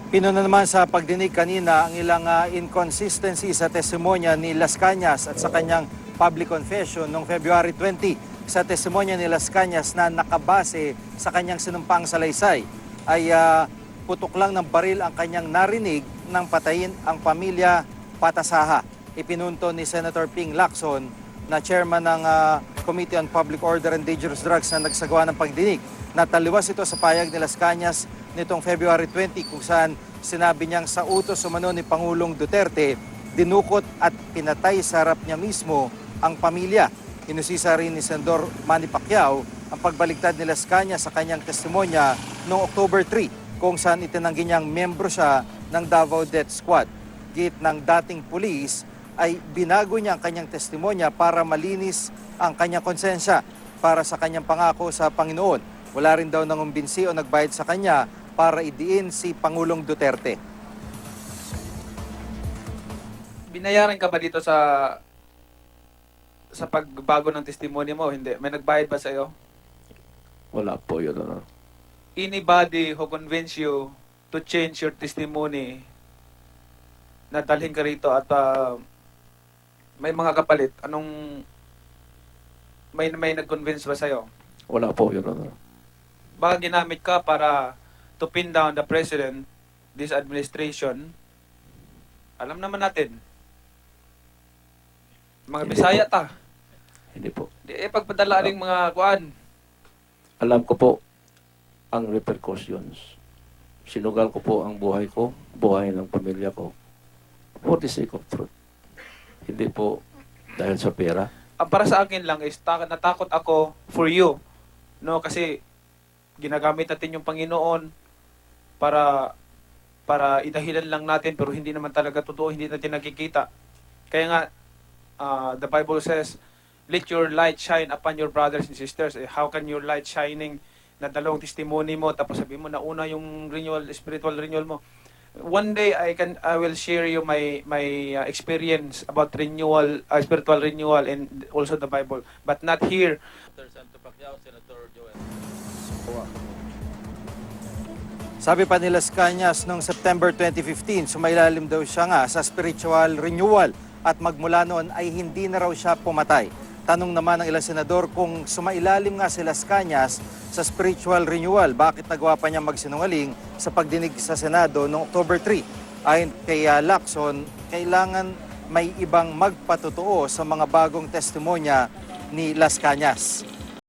Pinuna naman sa pagdinig kanina ang ilang inconsistency sa testimonya ni Las Cañas at sa kanyang public confession noong February 20. Sa testimonya ni Las Cañas na nakabase sa kanyang sinumpang salaysay ay putok lang ng baril ang kanyang narinig nang patayin ang pamilya Patasaha. Ipinunto ni Senator Ping Lacson na chairman ng Committee on Public Order and Dangerous Drugs na nagsagawa ng pagdinig. Nataliwas ito sa payag ni Las Cañas nitong February 20 kung saan sinabi niyang sa utos umano ni Pangulong Duterte, dinukot at pinatay sa harap niya mismo ang pamilya. Inusisa rin ni Senador Manny Pacquiao ang pagbaligtad ni Las Cañas sa kanyang testimonya noong October 3 kung saan itinanggi niyang membro siya ng Davao Death Squad. Git ng dating pulis ay binago niya ang kanyang testimonya para malinis ang kanyang konsensya para sa kanyang pangako sa Panginoon. Wala rin daw nangumbinsi o nagbayad sa kanya para idiin si Pangulong Duterte. Binayaran ka ba dito sa pagbago ng testimony mo? Hindi. May nagbayad ba sa iyo? Wala po, Your Honor. Anybody who convince you to change your testimony na dalhin ka rito at may mga kapalit, may nag-convince ba sa'yo? Wala po, Your Honor. Baka ginamit ka para to pin down the president, this administration. Alam naman natin. Mga Hindi Bisaya po. ta. Hindi po. Di pagpadala ring mga kuan. Alam ko po ang repercussions. Sinugal ko po ang buhay ko, buhay ng pamilya ko, for the sake of truth. Hindi po dahil sa pera. Ang para sa akin lang is natakot ako for you. No, kasi ginagamit natin yung Panginoon para idahilan lang natin pero hindi naman talaga totoo, hindi natin nakikita. Kaya nga the Bible says, let your light shine upon your brothers and sisters. How can your light shining na dalawang testimony mo tapos sabi mo na una yung renewal, spiritual renewal mo. One day I will share you my experience about renewal, spiritual renewal and also the Bible, but not here. Senator Pacquiao, Senator Joel. Sabi pa ni Las Cañas noong September 2015, sumailalim daw siya nga sa spiritual renewal at magmula noon ay hindi na raw siya pumatay. Tanong naman ng ilang senador kung sumailalim nga si Las Cañas sa spiritual renewal, bakit nagawa pa niya magsinungaling sa pagdinig sa Senado noong October 3? Ayon kay Lacson, kailangan may ibang magpatotoo sa mga bagong testimonya ni Las Cañas.